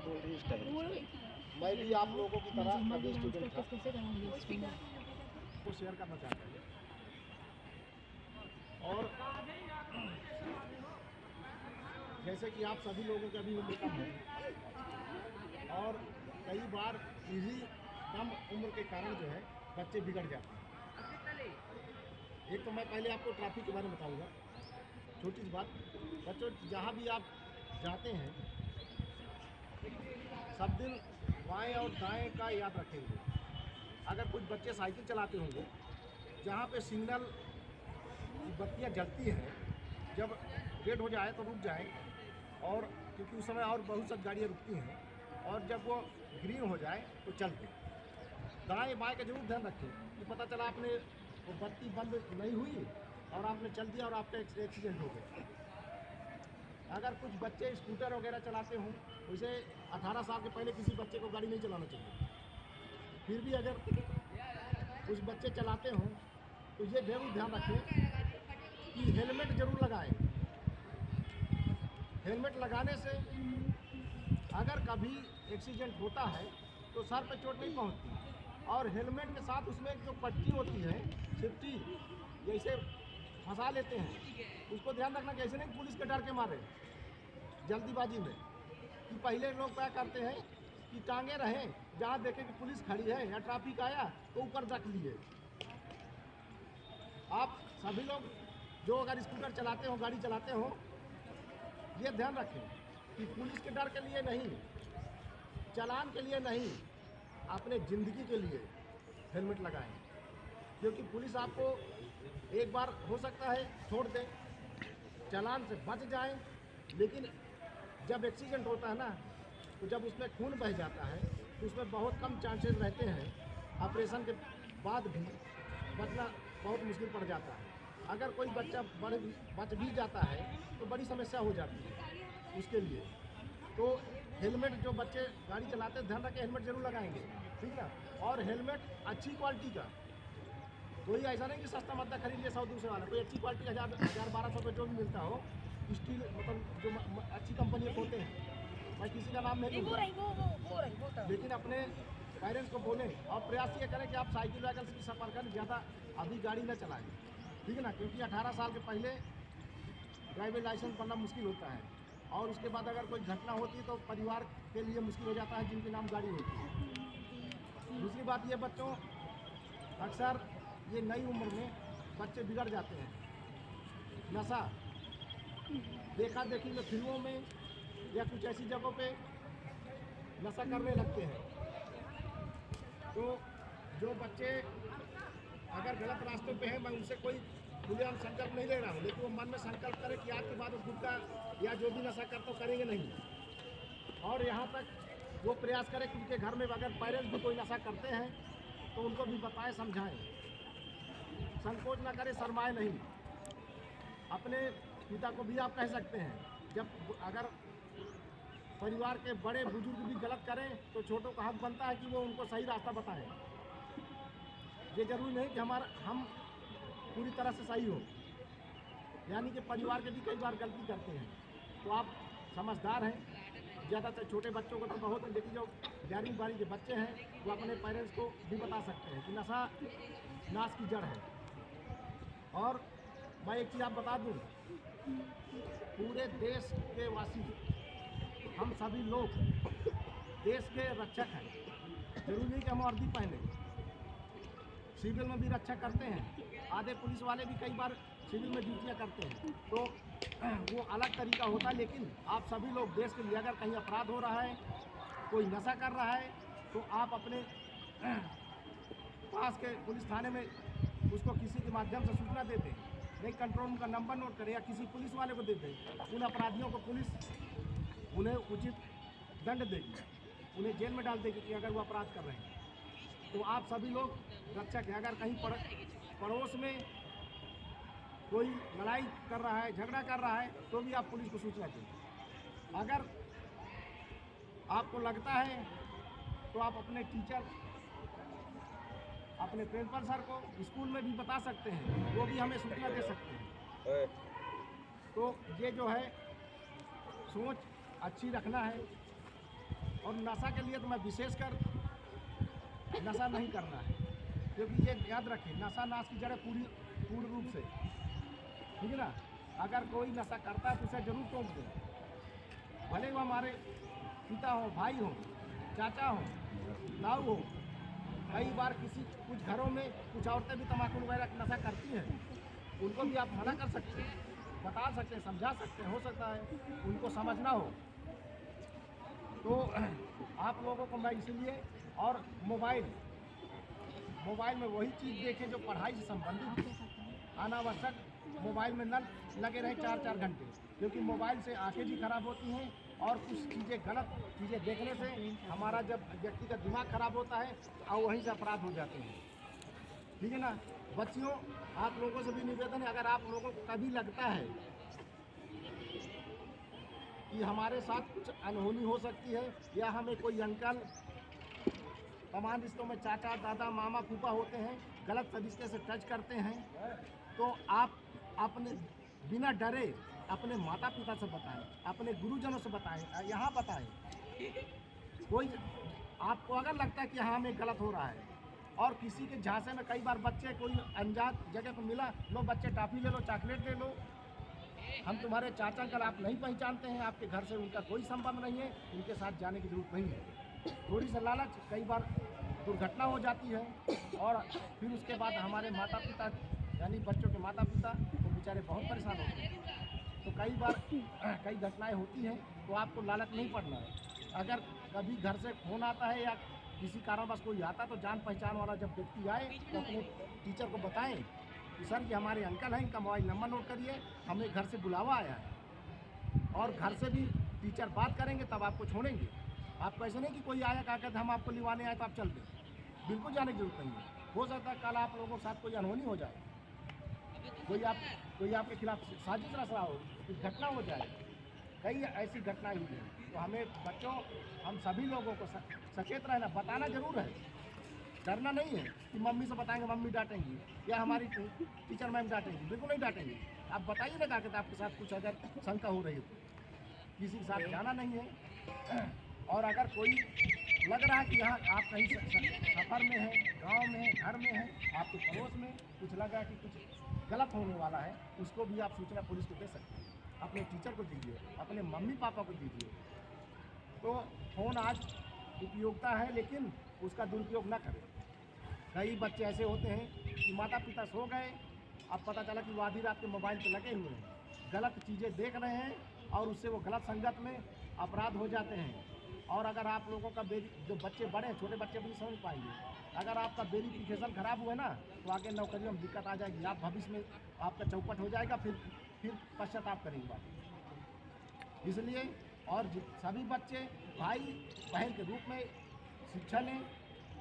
बोल रही इस टाइम। मैं भी आप लोगों की तरह कभी स्टूडेंट था, वो शेयर करना चाहता हूँ। और जैसे कि आप सभी लोगों का भी उम्र कम है और कई बार इसी कम उम्र के कारण जो है बच्चे बिगड़ जाते हैं। एक तो मैं पहले आपको ट्रैफिक के बारे में बताऊंगा, छोटी सी बात। बच्चों, जहाँ भी आप जाते हैं सब दिन बाएं और दाएं का याद रखेंगे। अगर कुछ बच्चे साइकिल चलाते होंगे, जहाँ पे सिग्नल की बत्तियाँ जलती हैं, जब रेड हो जाए तो रुक जाएं, और क्योंकि उस समय और बहुत सी गाड़ियाँ रुकती हैं, और जब वो ग्रीन हो जाए तो चल दें। दाएँ बाएँ का जरूर ध्यान रखें कि पता चला आपने वो बत्ती बंद नहीं हुई और आपने चल दिया और आपका एक्सीडेंट हो गया। अगर कुछ बच्चे स्कूटर वगैरह चलाते हों, उसे 18 साल के पहले किसी बच्चे को गाड़ी नहीं चलाना चाहिए। फिर भी अगर कुछ बच्चे चलाते हों तो ये जरूर ध्यान रखें कि हेलमेट जरूर लगाएं। हेलमेट लगाने से अगर कभी एक्सीडेंट होता है तो सर पे चोट नहीं पहुंचती, और हेलमेट के साथ उसमें एक जो पट्टी होती है सेफ्टी, जैसे फंसा लेते हैं, उसको ध्यान रखना कि ऐसे नहीं पुलिस के डर के मारे जल्दीबाजी में कि पहले लोग क्या करते हैं कि टांगे रहें, जहाँ देखें कि पुलिस खड़ी है या ट्रैफिक आया तो ऊपर रख लिए। आप सभी लोग जो अगर स्कूटर चलाते हो, गाड़ी चलाते हो, ये ध्यान रखें कि पुलिस के डर के लिए नहीं, चालान के लिए नहीं, अपने ज़िंदगी के लिए हेलमेट लगाएं। क्योंकि पुलिस आपको एक बार हो सकता है छोड़ दे, चालान से बच जाएं, लेकिन जब एक्सीडेंट होता है ना, तो जब उसमें खून बह जाता है तो उसमें बहुत कम चांसेस रहते हैं, ऑपरेशन के बाद भी बचना बहुत मुश्किल पड़ जाता है। अगर कोई बच्चा बच भी जाता है तो बड़ी समस्या हो जाती है उसके लिए। तो हेलमेट जो बच्चे गाड़ी चलाते हैं ध्यान रखें, हेलमेट जरूर लगाएंगे, ठीक है। और हेलमेट अच्छी क्वालिटी का, कोई ऐसा नहीं कि सस्ता मत खरीद लिया 100-200 वाला, कोई अच्छी क्वालिटी का 1000-1200 पे जो भी मिलता हो, स्टील मतलब जो अच्छी कंपनी के होते हैं। मैं किसी का नाम नहीं लूँगा, लेकिन अपने पेरेंट्स को बोलें और प्रयास ये करें कि आप साइकिल वाइकिल से सफ़र करें, ज़्यादा अभी गाड़ी न चलाएं, ठीक है ना। क्योंकि 18 साल के पहले ड्राइविंग लाइसेंस बनना मुश्किल होता है, और उसके बाद अगर कोई घटना होती है तो परिवार के लिए मुश्किल हो जाता है जिनके नाम गाड़ी होती है। दूसरी बात ये, बच्चों अक्सर ये नई उम्र में बच्चे बिगड़ जाते हैं। नशा देखा देखी में, फिल्मों में या कुछ ऐसी जगहों पे नशा करने लगते हैं। तो जो बच्चे अगर गलत रास्तों पे हैं, मैं उनसे कोई खुलेआम संकल्प नहीं ले रहा हूँ, लेकिन वो मन में संकल्प करें कि आज के बाद वो गुटखा या जो भी नशा करते करेंगे नहीं। और यहाँ तक वो प्रयास करें कि उनके घर में अगर पेरेंट्स भी कोई नशा करते हैं तो उनको भी बताएं, समझाएं, संकोच ना करें, शर्माएं नहीं। अपने पिता को भी आप कह सकते हैं, जब अगर परिवार के बड़े बुजुर्ग भी गलत करें तो छोटों का हक बनता है कि वो उनको सही रास्ता बताएं। ये जरूरी नहीं कि हम पूरी तरह से सही हो, यानी कि परिवार के भी कई बार गलती करते हैं। तो आप समझदार हैं, ज़्यादातर छोटे बच्चों को तो बहुत, लेकिन जो 11वीं-12वीं के बच्चे हैं वो अपने पेरेंट्स को भी बता सकते हैं कि नशा नाश की जड़ है। और मैं एक चीज़ आप बता दूं, पूरे देश के वासी, हम सभी लोग देश के रक्षक हैं। जरूरी नहीं कि हम वर्दी पहने, सिविल में भी रक्षा करते हैं। आधे पुलिस वाले भी कई बार सिविल में ड्यूटियाँ करते हैं, तो वो अलग तरीका होता है। लेकिन आप सभी लोग देश के लिए, अगर कहीं अपराध हो रहा है, कोई नशा कर रहा है, तो आप अपने पास के पुलिस थाने में उसको किसी के माध्यम से सूचना दे दें, नहीं कंट्रोल रूम का नंबर नोट करें या किसी पुलिस वाले को दे दें। उन अपराधियों को पुलिस उन्हें उचित दंड देगी, उन्हें जेल में डाल देगी कि अगर वो अपराध कर रहे हैं। तो आप सभी लोग रक्षक हैं। अगर कहीं पड़ोस में कोई लड़ाई कर रहा है, झगड़ा कर रहा है, तो भी आप पुलिस को सूचना दें। अगर आपको लगता है तो आप अपने टीचर, अपने प्रिंसिपल सर को स्कूल में भी बता सकते हैं, वो भी हमें सूचना दे सकते हैं। तो ये जो है सोच अच्छी रखना है, और नशा के लिए तो मैं विशेषकर नशा नहीं करना है, क्योंकि ये याद रखें, नशा नाश की जड़ पूर्ण रूप से, ठीक है ना। अगर कोई नशा करता है तो उसे जरूर टोक दें, भले वो हमारे पिता हो, भाई हो, चाचा हो, ताऊ हो। कई बार कुछ घरों में कुछ औरतें भी तम्बाकू वगैरह नशा करती हैं, उनको भी आप मना कर सकते हैं, बता सकते हैं, समझा सकते हैं। हो सकता है उनको समझना हो। तो आप लोगों को मैं इसलिए, और मोबाइल में वही चीज़ देखें जो पढ़ाई से संबंधित है। अनावश्यक मोबाइल में न लगे रहें 4-4 घंटे, क्योंकि मोबाइल से आंखें भी खराब होती हैं और कुछ चीज़ें, गलत चीज़ें देखने से हमारा जब व्यक्ति का दिमाग खराब होता है और वहीं से अपराध हो जाते हैं, ठीक है ना। बच्चियों, आप लोगों से भी निवेदन है, अगर आप लोगों को कभी लगता है कि हमारे साथ कुछ अनहोनी हो सकती है, या हमें कोई अंकल, तमाम रिश्तों में चाचा, दादा, मामा, फूफा होते हैं, गलत तरीके से टच करते हैं, तो आप अपने बिना डरे अपने माता पिता से बताएं, अपने गुरुजनों से बताएं, यहाँ बताएं। कोई आपको अगर लगता है कि हाँ हमें गलत हो रहा है, और किसी के झांसे में कई बार बच्चे कोई अनजान जगह पर मिला, लो बच्चे टॉफ़ी ले लो, चॉकलेट ले लो, हम तुम्हारे चाचा अंकल आप नहीं पहचानते हैं, आपके घर से उनका कोई संबंध नहीं है, उनके साथ जाने की जरूरत नहीं है। थोड़ी सी लालच, कई बार दुर्घटना हो जाती है, और फिर उसके बाद हमारे माता पिता, यानी बच्चों के माता पिता, वो बेचारे बहुत परेशान होते हैं। तो कई बार कई घटनाएं होती हैं, तो आपको लालच नहीं पड़ना है। अगर कभी घर से फोन आता है या किसी कारणवश कोई आता, तो जान पहचान वाला जब व्यक्ति आए तो अपने टीचर को बताएं कि सर ये हमारे अंकल हैं, इनका मोबाइल नंबर नोट करिए, हमें घर से बुलावा आया है। और घर से भी टीचर बात करेंगे तब आपको छोड़ेंगे। आपको ऐसे नहीं कि कोई आया कहा कहते हम आपको लिवाने आए तो आप चल दें, बिल्कुल जाने की जरूरत नहीं है। हो सकता है कल आप लोगों के साथ कोई अनहोनी हो जाए, कोई आपके खिलाफ साजिश रच रहा हो, कुछ घटना हो जाए। कई ऐसी घटनाएं हुई हैं। तो हमें बच्चों, हम सभी लोगों को सचेत रहना, बताना जरूर है, डरना नहीं है कि मम्मी से बताएंगे मम्मी डांटेंगी या हमारी टीचर मैम डांटेंगी, बिल्कुल नहीं डांटेंगी। आप बताइए ना कहते आपके साथ कुछ अगर शंका हो रही हो, किसी के साथ जाना नहीं है। और अगर कोई लग रहा है कि यहाँ आप कहीं सफ़र में हैं, गांव में हैं, घर में हैं, आपके पड़ोस में कुछ लग रहा है कि कुछ गलत होने वाला है, उसको भी आप सूचना पुलिस को दे सकते हैं, अपने टीचर को दीजिए, अपने मम्मी पापा को दीजिए। तो फ़ोन आज उपयोगिता है, लेकिन उसका दुरुपयोग ना करें। कई बच्चे ऐसे होते हैं कि माता पिता सो गए, अब पता चला कि वो आधी रात के मोबाइल पर लगे हुए हैं, गलत चीज़ें देख रहे हैं, और उससे वो गलत संगत में अपराध हो जाते हैं। और अगर आप लोगों का जो बच्चे बड़े हैं, छोटे बच्चे भी नहीं समझ पाएंगे, अगर आपका वेरिफिकेशन खराब हुआ ना, तो आगे नौकरियों में दिक्कत आ जाएगी, आप भविष्य में आपका चौपट हो जाएगा, फिर पश्चाताप करेंगे बात। इसलिए और सभी बच्चे भाई बहन के रूप में शिक्षा लें,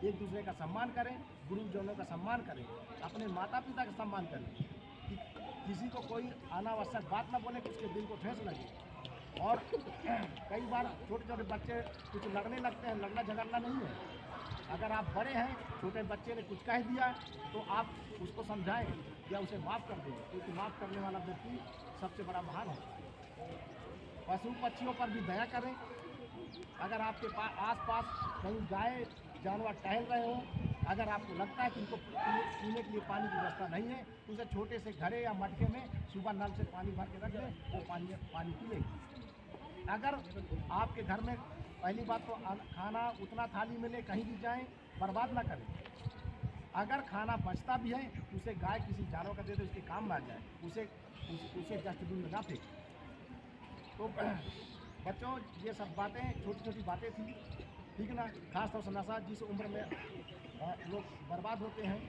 एक दूसरे का सम्मान करें, गुरुजनों का सम्मान करें, अपने माता पिता का सम्मान करें, कि किसी को कोई अनावश्यक बात ना बोले कि उसके दिल को ठेस लगे। और कई बार छोटे छोटे बच्चे कुछ लड़ने लगते हैं, लड़ना झगड़ना नहीं है। अगर आप बड़े हैं, छोटे बच्चे ने कुछ कह दिया तो आप उसको समझाएं या उसे माफ़ कर दें, क्योंकि माफ़ करने वाला व्यक्ति सबसे बड़ा महान होता है। पशु पक्षियों पर भी दया करें। अगर आपके आस पास कहीं गाय जानवर टहल रहे हो, अगर आपको लगता है कि इनको पीने के लिए पानी की व्यवस्था नहीं है, तो उसे छोटे से घड़े या मटके में सुबह नल से पानी भर के रख दें, वो पानी पी लेगी। अगर आपके घर में, पहली बात तो खाना उतना थाली में ले, कहीं भी जाएं बर्बाद ना करें। अगर खाना बचता भी है तो उसे गाय किसी जानवर का दे दे, उसके काम में आ जाए, उसे डस्टबिन में ना फेंक। तो बच्चों, ये सब बातें छोटी छोटी बातें थी, ठीक है ना। खास तौर से नशा जिस उम्र में लोग बर्बाद होते हैं,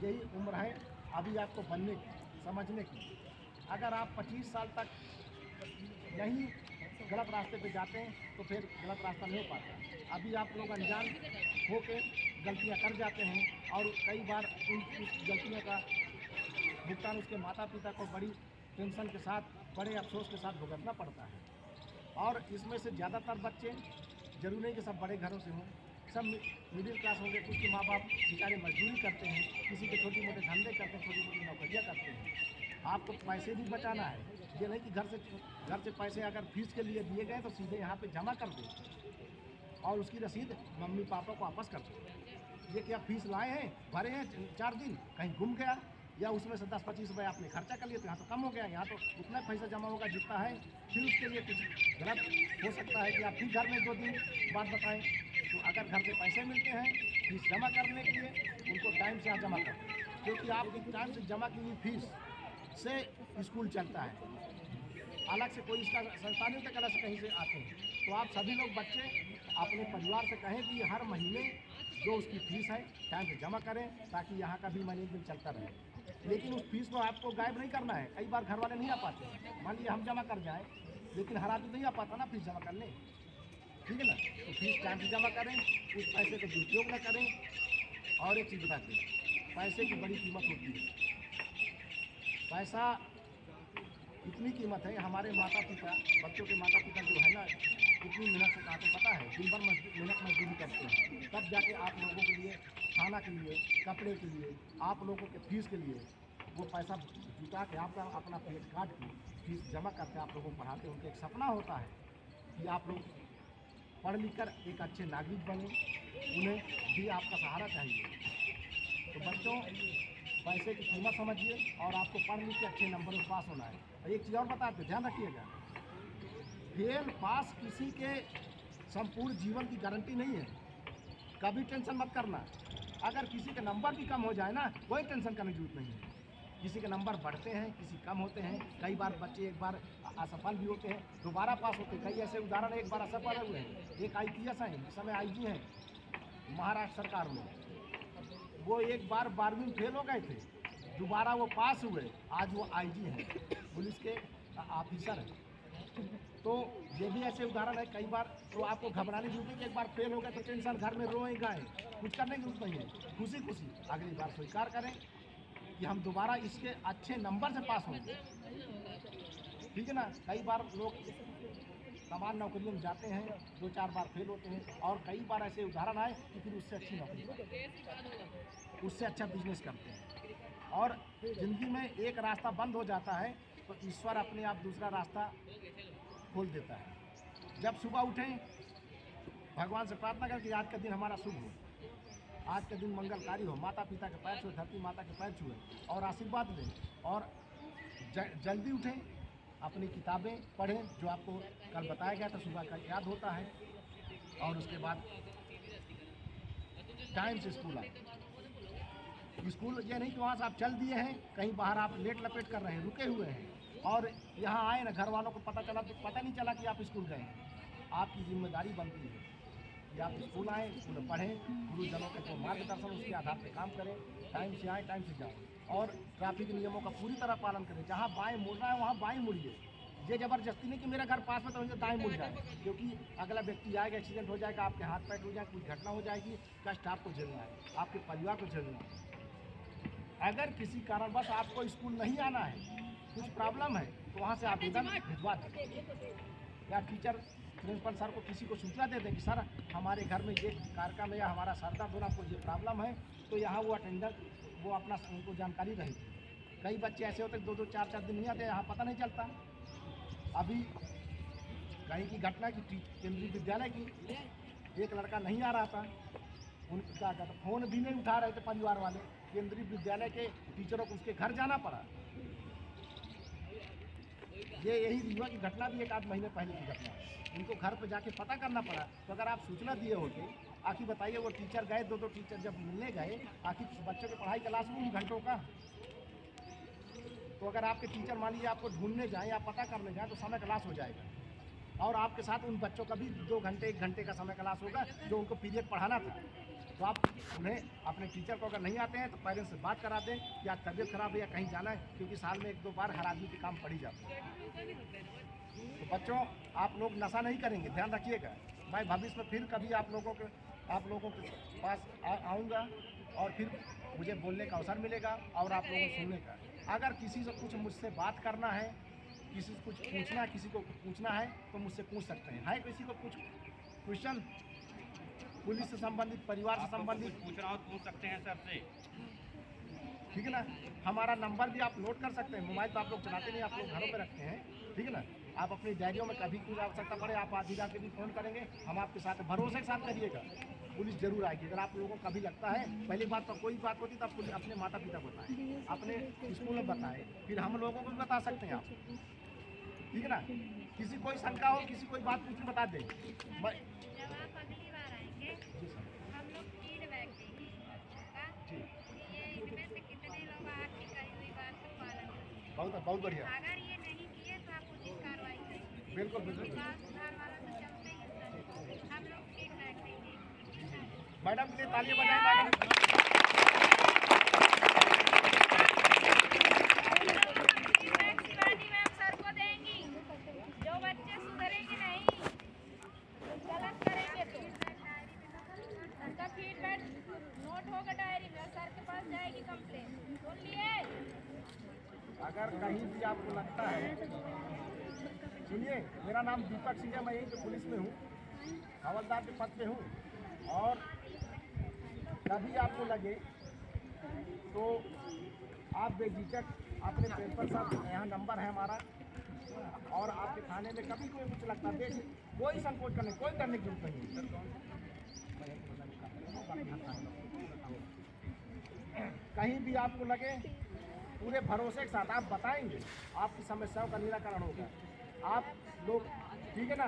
यही उम्र है अभी आपको बनने की, समझने की। अगर आप 25 साल तक नहीं गलत रास्ते पे जाते हैं तो फिर गलत रास्ता नहीं हो पाता। अभी आप लोग अनजान होकर गलतियां कर जाते हैं, और कई बार उस गलतियों का भुगतान उसके माता पिता को बड़ी टेंशन के साथ, बड़े अफसोस के साथ भुगतना पड़ता है। और इसमें से ज़्यादातर बच्चे, जरूरी नहीं कि सब बड़े घरों से हों, सब मिडिल क्लास होंगे, कुछ के माँ बाप बेचारे मजदूरी करते हैं, किसी के छोटे मोटे धंधे करते हैं, छोटी मोटी नौकरियाँ करते हैं। आपको पैसे भी बचाना है, ये नहीं कि घर से पैसे अगर फीस के लिए दिए गए तो सीधे यहाँ पे जमा कर दें। और उसकी रसीद मम्मी पापा को वापस कर दो। ये क्या फीस लाए हैं, भरे हैं 4 दिन, कहीं गुम गया या उसमें से 10-25 रुपये आपने खर्चा कर लिया, तो यहाँ तो कम हो गया, यहाँ तो उतना पैसा जमा होगा जितना है। फिर उसके लिए कुछ गलत हो सकता है कि आप फिर घर में 2 दिन बाद बताएं। तो अगर घर से पैसे मिलते हैं फीस जमा करने के लिए, उनको टाइम से यहाँ जमा कर दें, क्योंकि आपकी टाइम से जमा की हुई फीस से स्कूल चलता है। अलग से कोई इसका संस्थान नहीं होता, से कहीं से आते हैं। तो आप सभी लोग बच्चे अपने परिवार से कहें कि हर महीने जो उसकी फीस है टाइम से जमा करें, ताकि यहाँ का भी मैनेजमेंट चलता रहे। लेकिन उस फीस को आपको गायब नहीं करना है। कई बार घर वाले नहीं आ पाते हैं, मान लीजिए हम जमा कर जाएँ, लेकिन हर आदमी नहीं आ पाता ना फीस जमा करने, ठीक है ना। तो फीस टाइम से जमा करें, उस पैसे का दुरुपयोग न करें। और एक चीज़ बता दें, पैसे की बड़ी कीमत होती है। पैसा इतनी कीमत है, हमारे माता पिता, बच्चों के माता पिता जो है ना, कितनी मेहनत से खाते पता है, दिन भर मेहनत मजदूरी करते हैं, तब जाके आप लोगों के लिए खाना के लिए, कपड़े के लिए, आप लोगों के फीस के लिए वो पैसा जुटा के आपका अपना पेट काट के फीस जमा करके आप लोगों को पढ़ाते हैं। उनका एक सपना होता है कि आप लोग पढ़ लिख कर एक अच्छे नागरिक बने, उन्हें भी आपका सहारा चाहिए। तो बच्चों, पैसे की कीमत समझिए और आपको पढ़ लिख के अच्छे नंबर में पास होना है। और एक चीज़ और बताते, ध्यान रखिएगा, फेल पास किसी के संपूर्ण जीवन की गारंटी नहीं है। कभी टेंशन मत करना। अगर किसी के नंबर भी कम हो जाए ना, कोई टेंशन करने की जरूरत नहीं है। किसी के नंबर बढ़ते हैं, किसी कम होते हैं। कई बार बच्चे एक बार असफल भी होते हैं, दोबारा पास होते हैं। कई ऐसे उदाहरण एक बार असफल हुए हैं। एक IPS हैं, इस समय IG हैं महाराष्ट्र सरकार में, वो एक बार 12वीं में फेल हो गए थे, दोबारा वो पास हुए, आज वो IG हैं, पुलिस के ऑफिसर हैं। तो ये भी ऐसे उदाहरण है। कई बार तो आपको घबराने की जरूरत नहीं कि एक बार फेल हो गए तो टेंशन, घर में रोए गाएँ, कुछ करने की जरूरत नहीं है। खुशी खुशी अगली बार स्वीकार करें कि हम दोबारा इसके अच्छे नंबर से पास होंगे, ठीक है ना। कई बार लोग समान नौकरियों में जाते हैं, 2-4 बार फेल होते हैं, और कई बार ऐसे उदाहरण आए कि फिर उससे अच्छी नौकरी, उससे अच्छा बिजनेस करते हैं। और ज़िंदगी में एक रास्ता बंद हो जाता है तो ईश्वर अपने आप दूसरा रास्ता खोल देता है। जब सुबह उठें, भगवान से प्रार्थना करें कि आज का दिन हमारा शुभ हो, आज का दिन मंगलकारी हो, माता पिता के पैर छुए, धरती माता के पैर छुए और आशीर्वाद दें। और जल्दी उठें, अपनी किताबें पढ़ें, जो आपको कल बताया गया था, सुबह का याद होता है। और उसके बाद टाइम से स्कूल आए। स्कूल ये नहीं कि वहाँ से आप चल दिए हैं, कहीं बाहर आप लेट लपेट कर रहे हैं, रुके हुए हैं, और यहाँ आए ना, घर वालों को पता चला तो पता नहीं चला कि आप स्कूल गए हैं। आपकी जिम्मेदारी बनती है कि आप स्कूल आएँ, स्कूल पढ़ें, गुरुजनों के जो मार्गदर्शन उसके आधार पर काम करें, टाइम से आएँ, टाइम से जाएँ, और ट्रैफिक नियमों का पूरी तरह पालन करें। जहाँ बाएँ मुड़ना है वहाँ बाएँ मुड़िए। ये ज़बरदस्ती नहीं कि मेरा घर पास में तो मुझे दाएँ मुड़ जाए, क्योंकि अगला व्यक्ति आएगा, एक्सीडेंट हो जाएगा, आपके हाथ पैर टूट जाए, कुछ घटना हो जाएगी, कष्ट आपको झेलना है, आपके परिवार को झेलना है। अगर किसी कारणवश आपको स्कूल नहीं आना है, कुछ प्रॉब्लम है, तो वहाँ से आवेदन भिजवा दें, या टीचर प्रिंसिपल सर को किसी को सूचना दे दें कि सर हमारे घर में ये कार्यक्रम है, या हमारा सर दर्द हो रहा, आपको ये प्रॉब्लम है, तो यहाँ वो अटेंडर वो अपना उनको जानकारी रहेगी। कई बच्चे ऐसे होते हैं 2-2, 4-4 दिन नहीं आते, यहाँ पता नहीं चलता। अभी कहीं की घटना की, केंद्रीय विद्यालय की, एक लड़का नहीं आ रहा था, उनका फ़ोन भी नहीं उठा रहे थे परिवार वाले, केंद्रीय विद्यालय के टीचरों को उसके घर जाना पड़ा। ये यही रीवा की घटना भी 1 आध महीने पहले की घटना है, उनको घर पर जाके पता करना पड़ा। तो अगर आप सूचना दिए होते, आखिर बताइए, वो टीचर गए, 2-2 टीचर जब मिलने गए, आखिर बच्चों की पढ़ाई क्लास में घंटों का। तो अगर आपके टीचर मान लीजिए आपको ढूंढने जाएँ या पता करने जाएँ, तो समय क्लास हो जाएगा, और आपके साथ उन बच्चों का भी 2 घंटे 1 घंटे का समय क्लास होगा जो उनको पीरियड पढ़ाना था। तो आप उन्हें, अपने टीचर को अगर नहीं आते हैं तो पेरेंट्स से बात करा दें कि आज तबीयत खराब है या कहीं जाना है, क्योंकि साल में 1-2 बार हर आदमी के काम पड़ ही जाता है। तो बच्चों, आप लोग नशा नहीं करेंगे, ध्यान रखिएगा। मैं भविष्य में फिर कभी आप लोगों के पास आऊँगा, और फिर मुझे बोलने का अवसर मिलेगा और आप लोगों को सुनने का। अगर किसी से कुछ मुझसे बात करना है, किसी से कुछ पूछना है, किसी को पूछना है, तो मुझसे पूछ सकते हैं। है किसी को कुछ क्वेश्चन, पुलिस से संबंधित, परिवार से संबंधित पूछना हो पूछ सकते हैं सर से, ठीक है ना। हमारा नंबर भी आप नोट कर सकते हैं, मोबाइल तो आप लोग चलाते नहीं, आप लोग घरों पे रखते हैं, ठीक है ना। आप अपनी डायरियों में कभी कुछ आवश्यकता पड़े आप आज ही जाके भी फ़ोन करेंगे, हम आपके साथ भरोसे के साथ करिएगा, पुलिस जरूर आएगी। अगर आप लोगों को कभी लगता है, पहली बात तो कोई बात होती तो आप पुलिस अपने माता पिता को बताएं, अपने स्कूल में बताएं, फिर हम लोगों को भी बता सकते हैं आप, ठीक है ना। किसी कोई शंका हो, किसी कोई बात पूछे बता दें। मैं जब आप अगली बार आएंगे जी सर, हम लोग फीडबैक देंगे इस बच्चों का जी कि ये इनमें से कितने लोग आपकी कही हुई बात का पालन करेंगे। बहुत बढ़िया, अगर ये नहीं किए तो आप उचित कार्रवाई करेंगे। बिल्कुल बिल्कुल। बाल सुधार वाला तो चलते ही है सर, हम लोग फीडबैक देंगे। मैडम के लिए तालियां बजाएं madam. Feedback Shivani ma'am sir को देंगी। जो बच्चे सुधरेंगे नहीं, गलत करेंगे तो उनका फीडबैक नोट होगा डायरी में, सर के पास जाएगी कंप्लेन। सुन लिए? अगर कहीं भी आपको लगता है, सुनिए, मेरा नाम दीपक सिंह है, मैं यहीं पे पुलिस में हूँ, हवलदार के पद पे हूँ, और कभी आपको लगे तो आप बेझिझक अपने पेपर साथ, यहाँ नंबर है हमारा, और आपके थाने में कभी कोई कुछ लगता है, देख कोई संकोच करने, कोई करने की जरूरत नहीं है। कहीं भी आपको लगे, पूरे भरोसे के साथ आप बताएंगे, आपकी समस्याओं का निराकरण होगा। आप लोग, ठीक है ना।